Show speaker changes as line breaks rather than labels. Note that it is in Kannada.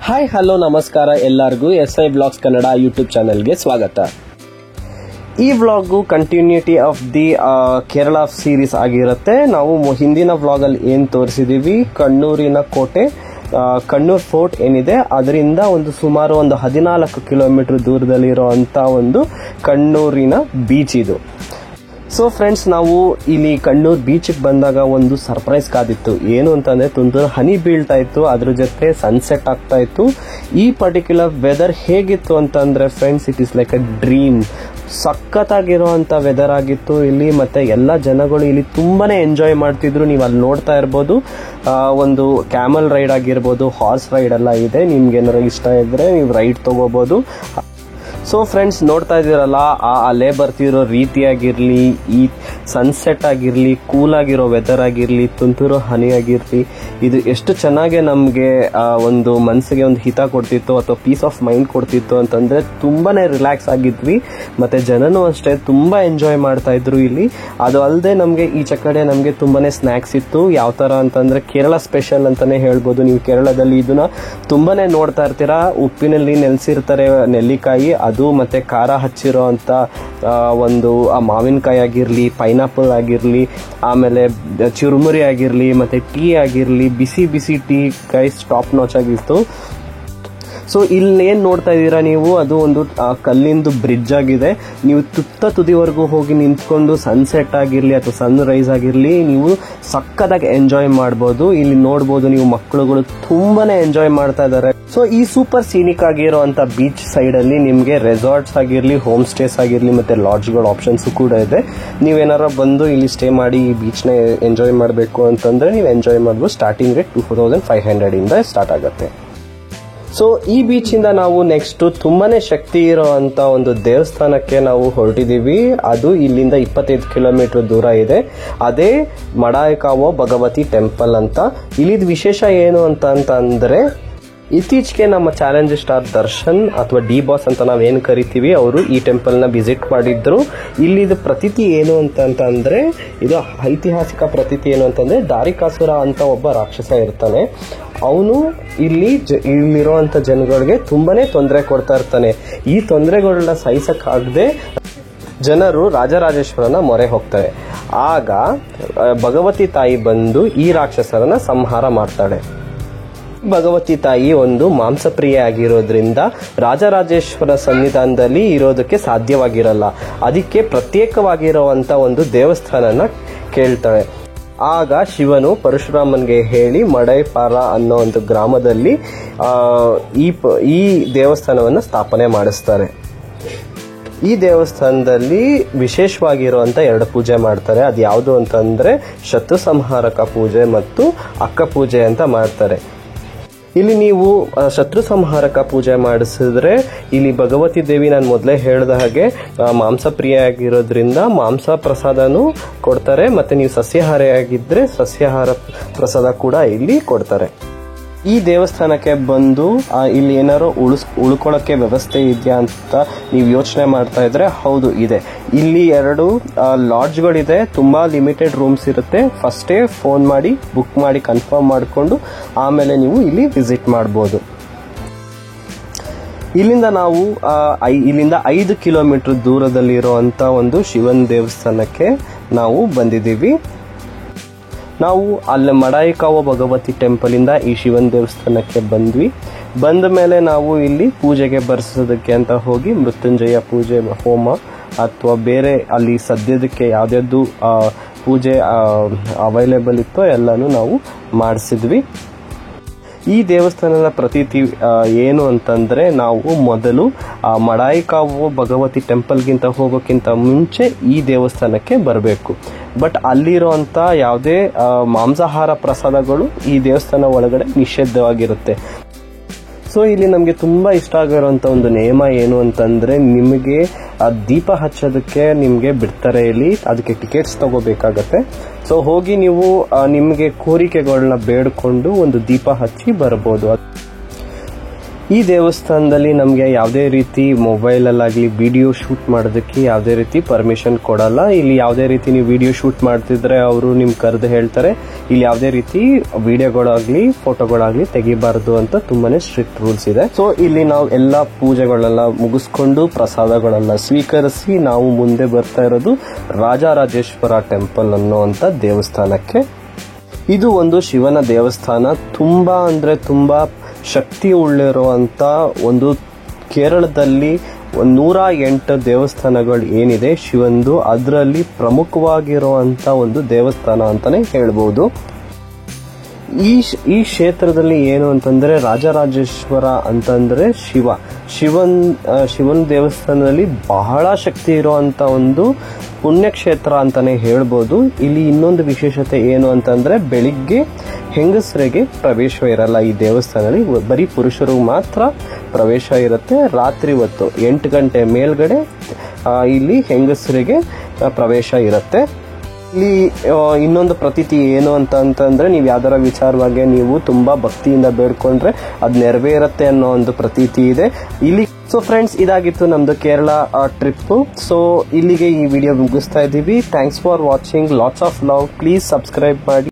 ಹಾಯ್ ಹಲೋ ನಮಸ್ಕಾರ ಎಲ್ಲರಿಗೂ SI ವ್ಲಾಗ್ಸ್ ಕನ್ನಡ ಯೂಟ್ಯೂಬ್ ಚಾನೆಲ್ಗೆ ಸ್ವಾಗತ. ಈ vlog continuity of the Kerala series ಆಗಿರುತ್ತೆ. ನಾವು ಹಿಂದಿನ ವ್ಲಾಗಲ್ಲಿ ಏನು ತೋರಿಸಿದ್ದೀವಿ, ಕಣ್ಣೂರಿನ ಕೋಟೆ, ಕಣ್ಣೂರ್ ಫೋರ್ಟ್ ಏನಿದೆ ಅದರಿಂದ ಸುಮಾರು 14 ಕಿಲೋಮೀಟರ್ ದೂರದಲ್ಲಿರುವಂಥ ಒಂದು ಕಣ್ಣೂರಿನ ಬೀಚ್ ಇದು. ಸೊ ಫ್ರೆಂಡ್ಸ್, ನಾವು ಇಲ್ಲಿ ಕಣ್ಣೂರ್ ಬೀಚ್ಗೆ ಬಂದಾಗ ಒಂದು ಸರ್ಪ್ರೈಸ್ ಕಾದಿತ್ತು. ಏನು ಅಂತಂದರೆ ತುಂತುರು ಹನಿ ಬೀಳ್ತಾ ಇತ್ತು, ಅದ್ರ ಜೊತೆ ಸನ್ಸೆಟ್ ಆಗ್ತಾ ಇತ್ತು. ಈ ಪರ್ಟಿಕ್ಯುಲರ್ ವೆದರ್ ಹೇಗಿತ್ತು ಅಂತಂದರೆ friends, it is like a dream. ಸಖತ್ತಾಗಿರುವಂಥ ವೆದರ್ ಆಗಿತ್ತು ಇಲ್ಲಿ. ಮತ್ತು ಎಲ್ಲ ಜನಗಳು ಇಲ್ಲಿ ತುಂಬಾ ಎಂಜಾಯ್ ಮಾಡ್ತಿದ್ರು. ನೀವು ಅಲ್ಲಿ ನೋಡ್ತಾ ಇರ್ಬೋದು, ಒಂದು ಕ್ಯಾಮಲ್ ರೈಡ್ ಆಗಿರ್ಬೋದು, ಹಾರ್ಸ್ ರೈಡ್ ಎಲ್ಲ ಇದೆ. ನಿಮ್ಗೆ ಏನಾರು ಇಷ್ಟ ಇದ್ದರೆ ನೀವು ರೈಡ್ ತೊಗೋಬೋದು. ಸೊ ಫ್ರೆಂಡ್ಸ್, ನೋಡ್ತಾ ಇದ್ದೀರಲ್ಲ, ಆ ಅಲೆ ಬರ್ತಿರೋ ರೀತಿಯಾಗಿರಲಿ, ಈ ಸನ್ಸೆಟ್ ಆಗಿರಲಿ, ಕೂಲ್ ಆಗಿರೋ ವೆದರ್ ಆಗಿರಲಿ, ತುಂತುರು ಹನಿ ಆಗಿರಲಿ, ಇದು ಎಷ್ಟು ಚೆನ್ನಾಗಿ ನಮಗೆ ಒಂದು ಮನಸ್ಸಿಗೆ ಒಂದು ಹಿತ ಕೊಡ್ತಿತ್ತು ಅಥವಾ ಪೀಸ್ ಆಫ್ ಮೈಂಡ್ ಕೊಡ್ತಿತ್ತು ಅಂತಂದರೆ ತುಂಬಾ ರಿಲ್ಯಾಕ್ಸ್ ಆಗಿದ್ವಿ. ಮತ್ತು ಜನನೂ ಅಷ್ಟೇ ತುಂಬ ಎಂಜಾಯ್ ಮಾಡ್ತಾ ಇದ್ರು ಇಲ್ಲಿ. ಅದು ಅಲ್ಲದೆ ನಮಗೆ ಈಚೆ ಕಡೆ ನಮಗೆ ತುಂಬಾ ಸ್ನ್ಯಾಕ್ಸ್ ಇತ್ತು. ಯಾವ ಥರ ಅಂತಂದರೆ ಕೇರಳ ಸ್ಪೆಷಲ್ ಅಂತಲೇ ಹೇಳ್ಬೋದು. ನೀವು ಕೇರಳದಲ್ಲಿ ಇದನ್ನ ತುಂಬಾ ನೋಡ್ತಾ ಇರ್ತೀರಾ. ಉಪ್ಪಿನಲ್ಲಿ ನೆಲೆಸಿರ್ತಾರೆ ನೆಲ್ಲಿಕಾಯಿ, ಅದು ಮತ್ತು ಖಾರ ಹಚ್ಚಿರೋ ಅಂಥ ಒಂದು ಮಾವಿನಕಾಯಿ ಆಗಿರಲಿ, ಪೈನಾಪಲ್ ಆಗಿರಲಿ, ಆಮೇಲೆ ಚುರುಮುರಿ ಆಗಿರಲಿ, ಮತ್ತು ಟೀ ಆಗಿರಲಿ, ಬಿಸಿ ಬಿಸಿ ಟೀ ಗೈಸ್ ಟಾಪ್ ನಾಚ್ ಆಗಿತ್ತು. ಸೊ ಇಲ್ಲೇನು ನೋಡ್ತಾ ಇದ್ದೀರಾ ನೀವು, ಅದು ಒಂದು ಕಲ್ಲಿಂದು ಬ್ರಿಡ್ಜ್ ಆಗಿದೆ. ನೀವು ತುದಿವರೆಗೂ ಹೋಗಿ ನಿಂತ್ಕೊಂಡು ಸನ್ಸೆಟ್ ಆಗಿರಲಿ ಅಥವಾ ಸನ್ ರೈಸ್ ಆಗಿರಲಿ ನೀವು ಸಕ್ಕತ್ತಾಗಿ ಎಂಜಾಯ್ ಮಾಡ್ಬೋದು. ಇಲ್ಲಿ ನೋಡ್ಬೋದು ನೀವು, ಮಕ್ಕಳುಗಳು ತುಂಬಾ ಎಂಜಾಯ್ ಮಾಡ್ತಾ ಇದ್ದಾರೆ. ಸೊ ಈ ಸೂಪರ್ ಸೀನಿಕ್ ಆಗಿರೋಂಥ ಬೀಚ್ ಸೈಡಲ್ಲಿ ನಿಮಗೆ ರೆಸಾರ್ಟ್ಸ್ ಆಗಿರಲಿ, ಹೋಮ್ ಸ್ಟೇಸ್ ಆಗಿರಲಿ ಮತ್ತು ಲಾಡ್ಜ್ಗಳ ಆಪ್ಷನ್ಸು ಕೂಡ ಇದೆ. ನೀವೇನಾರ ಬಂದು ಇಲ್ಲಿ ಸ್ಟೇ ಮಾಡಿ ಈ ಬೀಚ್ನ ಎಂಜಾಯ್ ಮಾಡಬೇಕು ಅಂತಂದರೆ ನೀವು ಎಂಜಾಯ್ ಮಾಡ್ಬೋದು. ಸ್ಟಾರ್ಟಿಂಗ್ ರೇಟ್ 2500 ಇಂದ ಸ್ಟಾರ್ಟ್ ಆಗುತ್ತೆ. ಸೊ ಈ ಬೀಚಿಂದ ನಾವು ನೆಕ್ಸ್ಟ್ ತುಂಬಾ ಶಕ್ತಿ ಇರೋವಂಥ ಒಂದು ದೇವಸ್ಥಾನಕ್ಕೆ ನಾವು ಹೊರಟಿದ್ದೀವಿ. ಅದು ಇಲ್ಲಿಂದ 25 ಕಿಲೋಮೀಟರ್ ದೂರ ಇದೆ. ಅದೇ ಮಡಾಯಿಕಾವೋ ಭಗವತಿ ಟೆಂಪಲ್ ಅಂತ. ಇಲ್ಲಿದ ವಿಶೇಷ ಏನು ಅಂತಂದರೆ, ಇತ್ತೀಚೆಗೆ ನಮ್ಮ ಚಾಲೆಂಜ್ ಸ್ಟಾರ್ ದರ್ಶನ್ ಅಥವಾ ಡಿ ಬಾಸ್ ಅಂತ ನಾವೇನು ಕರಿತೀವಿ, ಅವರು ಈ ಟೆಂಪಲ್ನ ವಿಸಿಟ್ ಮಾಡಿದ್ರು. ಇಲ್ಲಿದು ಪ್ರತೀತಿ ಏನು ಅಂತಂದರೆ, ಇದು ಐತಿಹಾಸಿಕ ಪ್ರತೀತಿ ಏನು ಅಂತಂದರೆ, ದಾರಿಕಾಸುರ ಅಂತ ಒಬ್ಬ ರಾಕ್ಷಸ ಇರ್ತಾನೆ. ಅವನು ಇಲ್ಲಿರುವಂಥ ಜನಗಳಿಗೆ ತುಂಬಾ ತೊಂದರೆ ಕೊಡ್ತಾ ಇರ್ತಾನೆ. ಈ ತೊಂದರೆಗಳನ್ನ ಸಹಿಸಕ್ಕಾಗದೆ ಜನರು ರಾಜರಾಜೇಶ್ವರನ ಮೊರೆ ಹೋಗ್ತಾರೆ. ಆಗ ಭಗವತಿ ತಾಯಿ ಬಂದು ಈ ರಾಕ್ಷಸರನ್ನ ಸಂಹಾರ ಮಾಡ್ತಾಳೆ. ಭಗವತಿ ತಾಯಿ ಒಂದು ಮಾಂಸಪ್ರಿಯೆ ಆಗಿರೋದ್ರಿಂದ ರಾಜರಾಜೇಶ್ವರ ಸನ್ನಿಧಾನದಲ್ಲಿ ಇರೋದಕ್ಕೆ ಸಾಧ್ಯವಾಗಿರಲ್ಲ. ಅದಕ್ಕೆ ಪ್ರತ್ಯೇಕವಾಗಿರುವಂಥ ಒಂದು ದೇವಸ್ಥಾನನ ಕೇಳ್ತಾಳೆ. ಆಗ ಶಿವನು ಪರಶುರಾಮನ್ಗೆ ಹೇಳಿ ಮಡೈಪಾರ ಅನ್ನೋ ಒಂದು ಗ್ರಾಮದಲ್ಲಿ ಈ ದೇವಸ್ಥಾನವನ್ನು ಸ್ಥಾಪನೆ ಮಾಡಿಸ್ತಾರೆ. ಈ ದೇವಸ್ಥಾನದಲ್ಲಿ ವಿಶೇಷವಾಗಿರುವಂಥ 2 ಪೂಜೆ ಮಾಡ್ತಾರೆ. ಅದು ಯಾವುದು ಅಂತಂದರೆ ಶತ್ರು ಸಂಹಾರಕ ಪೂಜೆ ಮತ್ತು ಅಕ್ಕ ಪೂಜೆ ಅಂತ ಮಾಡ್ತಾರೆ. ಇಲ್ಲಿ ನೀವು ಶತ್ರು ಸಂಹಾರಕ ಪೂಜೆ ಮಾಡಿಸಿದ್ರೆ ಇಲ್ಲಿ ಭಗವತಿ ದೇವಿ, ನಾನು ಮೊದಲೇ ಹೇಳಿದ ಹಾಗೆ ಮಾಂಸಪ್ರಿಯ ಆಗಿರೋದ್ರಿಂದ ಮಾಂಸ ಪ್ರಸಾದನೂ ಕೊಡ್ತಾರೆ. ಮತ್ತು ನೀವು ಸಸ್ಯಾಹಾರಿಯಾಗಿದ್ದರೆ ಸಸ್ಯಾಹಾರ ಪ್ರಸಾದ ಕೂಡ ಇಲ್ಲಿ ಕೊಡ್ತಾರೆ. ಈ ದೇವಸ್ಥಾನಕ್ಕೆ ಬಂದು ಇಲ್ಲಿ ಏನಾರು ಉಳ್ಕೊಳ್ಳೋಕ್ಕೆ ವ್ಯವಸ್ಥೆ ಇದೆಯಾ ಅಂತ ನೀವು ಯೋಚನೆ ಮಾಡ್ತಾ ಇದ್ರೆ, ಹೌದು ಇದೆ. ಇಲ್ಲಿ 2 ಲಾಡ್ಜ್ಗಳಿದೆ. ತುಂಬ ಲಿಮಿಟೆಡ್ ರೂಮ್ಸ್ ಇರುತ್ತೆ. ಫಸ್ಟೇ ಫೋನ್ ಮಾಡಿ ಬುಕ್ ಮಾಡಿ ಕನ್ಫರ್ಮ್ ಮಾಡಿಕೊಂಡು ಆಮೇಲೆ ನೀವು ಇಲ್ಲಿ ವಿಸಿಟ್ ಮಾಡ್ಬೋದು. ಇಲ್ಲಿಂದ ನಾವು ಇಲ್ಲಿಂದ 5 ಕಿಲೋಮೀಟರ್ ದೂರದಲ್ಲಿರುವಂಥ ಒಂದು ಶಿವನ ದೇವಸ್ಥಾನಕ್ಕೆ ನಾವು ಬಂದಿದ್ದೀವಿ. ನಾವು ಅಲ್ಲಿ ಮಡಾಯಿಕಾವೋ ಭಗವತಿ ಟೆಂಪಲಿಂದ ಈ ಶಿವನ ದೇವಸ್ಥಾನಕ್ಕೆ ಬಂದ್ವಿ. ಬಂದ ಮೇಲೆ ನಾವು ಇಲ್ಲಿ ಪೂಜೆಗೆ ಬರ್ಸೋದಕ್ಕೆ ಅಂತ ಹೋಗಿ ಮೃತ್ಯುಂಜಯ ಪೂಜೆ, ಹೋಮ ಅಥವಾ ಬೇರೆ ಅಲ್ಲಿ ಸದ್ಯದಕ್ಕೆ ಯಾವ್ದಾದ್ದು ಪೂಜೆ ಅವೈಲೇಬಲ್ ಇತ್ತೋ ಎಲ್ಲನೂ ನಾವು ಮಾಡಿಸಿದ್ವಿ. ಈ ದೇವಸ್ಥಾನದ ಪ್ರತೀತಿ ಏನು ಅಂತಂದರೆ, ನಾವು ಮೊದಲು ಮಡಾಯಿಕಾವೋ ಭಗವತಿ ಟೆಂಪಲ್ಗಿಂತ ಹೋಗೋಕ್ಕಿಂತ ಮುಂಚೆ ಈ ದೇವಸ್ಥಾನಕ್ಕೆ ಬರಬೇಕು. ಬಟ್ ಅಲ್ಲಿರೋಂಥ ಯಾವುದೇ ಮಾಂಸಾಹಾರ ಪ್ರಸಾದಗಳು ಈ ದೇವಸ್ಥಾನ ಒಳಗಡೆ ನಿಷಿದ್ಧವಾಗಿರುತ್ತೆ. ಸೊ ಇಲ್ಲಿ ನಮಗೆ ತುಂಬ ಇಷ್ಟ ಆಗಿರೋಂಥ ಒಂದು ನಿಯಮ ಏನು ಅಂತಂದರೆ, ನಿಮಗೆ ದೀಪ ಹಚ್ಚೋದಕ್ಕೆ ನಿಮಗೆ ಬಿಡ್ತಾರೆ ಇಲ್ಲಿ. ಅದಕ್ಕೆ ಟಿಕೆಟ್ಸ್ ತಗೋಬೇಕಾಗತ್ತೆ. ಸೊ ಹೋಗಿ ನೀವು ನಿಮಗೆ ಕೋರಿಕೆಗಳನ್ನ ಬೇಡಿಕೊಂಡು ಒಂದು ದೀಪ ಹಚ್ಚಿ ಬರ್ಬೋದು. ಈ ದೇವಸ್ಥಾನದಲ್ಲಿ ನಮಗೆ ಯಾವುದೇ ರೀತಿ ಮೊಬೈಲಲ್ಲಾಗಲಿ ವಿಡಿಯೋ ಶೂಟ್ ಮಾಡೋದಕ್ಕೆ ಯಾವುದೇ ರೀತಿ ಪರ್ಮಿಷನ್ ಕೊಡಲ್ಲ. ಇಲ್ಲಿ ಯಾವುದೇ ರೀತಿ ನೀವು ವಿಡಿಯೋ ಶೂಟ್ ಮಾಡ್ತಿದ್ರೆ ಅವರು ನಿಮ್ಗೆ ಕರೆದು ಹೇಳ್ತಾರೆ, ಇಲ್ಲಿ ಯಾವುದೇ ರೀತಿ ವಿಡಿಯೋಗಳಾಗ್ಲಿ ಫೋಟೋಗಳಾಗ್ಲಿ ತೆಗಿಬಾರ್ದು ಅಂತ ತುಂಬಾನೇ ಸ್ಟ್ರಿಕ್ಟ್ ರೂಲ್ಸ್ ಇದೆ. ಸೊ ಇಲ್ಲಿ ನಾವು ಎಲ್ಲ ಪೂಜೆಗಳೆಲ್ಲ ಮುಗಿಸ್ಕೊಂಡು ಪ್ರಸಾದಗಳೆಲ್ಲ ಸ್ವೀಕರಿಸಿ ನಾವು ಮುಂದೆ ಬರ್ತಾ ಇರೋದು ರಾಜರಾಜೇಶ್ವರ ಟೆಂಪಲ್ ಅನ್ನುವಂಥ ದೇವಸ್ಥಾನಕ್ಕೆ. ಇದು ಒಂದು ಶಿವನ ದೇವಸ್ಥಾನ. ತುಂಬಾ ಅಂದ್ರೆ ತುಂಬಾ ಶಕ್ತಿ ಉಳ್ಳಿರುವಂತ ಒಂದು ಕೇರಳದಲ್ಲಿ 108 ದೇವಸ್ಥಾನಗಳು ಏನಿದೆ ಶಿವಂದು, ಅದರಲ್ಲಿ ಪ್ರಮುಖವಾಗಿರುವಂತ ಒಂದು ದೇವಸ್ಥಾನ ಅಂತಾನೆ ಹೇಳ್ಬೋದು. ಈ ಕ್ಷೇತ್ರದಲ್ಲಿ ಏನು ಅಂತಂದ್ರೆ ರಾಜರಾಜೇಶ್ವರ ಅಂತಂದ್ರೆ ಶಿವನ್ ದೇವಸ್ಥಾನದಲ್ಲಿ ಬಹಳ ಶಕ್ತಿ ಇರುವಂತ ಒಂದು ಪುಣ್ಯಕ್ಷೇತ್ರ ಅಂತಾನೆ ಹೇಳ್ಬೋದು. ಇಲ್ಲಿ ಇನ್ನೊಂದು ವಿಶೇಷತೆ ಏನು ಅಂತಂದ್ರೆ ಬೆಳಿಗ್ಗೆ ಹೆಂಗಸರಿಗೆ ಪ್ರವೇಶ ಇರಲ್ಲ ಈ ದೇವಸ್ಥಾನದಲ್ಲಿ, ಬರೀ ಪುರುಷರು ಮಾತ್ರ ಪ್ರವೇಶ ಇರುತ್ತೆ. ರಾತ್ರಿ ಹೊತ್ತು 8 ಗಂಟೆ ಮೇಲ್ಗಡೆ ಇಲ್ಲಿ ಹೆಂಗಸರಿಗೆ ಪ್ರವೇಶ ಇರುತ್ತೆ. ಇಲ್ಲಿ ಇನ್ನೊಂದು ಪ್ರತೀತಿ ಏನು ಅಂತಂದ್ರೆ ನೀವು ಯಾವ್ದಾರ ವಿಚಾರವಾಗಿ ನೀವು ತುಂಬಾ ಭಕ್ತಿಯಿಂದ ಬೇಡ್ಕೊಂಡ್ರೆ ಅದು ನೆರವೇರುತ್ತೆ ಅನ್ನೋ ಒಂದು ಪ್ರತೀತಿ ಇದೆ ಇಲ್ಲಿ. ಸೊ ಫ್ರೆಂಡ್ಸ್, ಇದಾಗಿತ್ತು ನಮ್ದು ಕೇರಳ ಟ್ರಿಪ್. ಸೊ ಇಲ್ಲಿಗೆ ಈ ವಿಡಿಯೋ ಮುಗಿಸ್ತಾ ಇದ್ದೀವಿ. Thanks for watching. Lots of love. Please subscribe ಮಾಡಿ.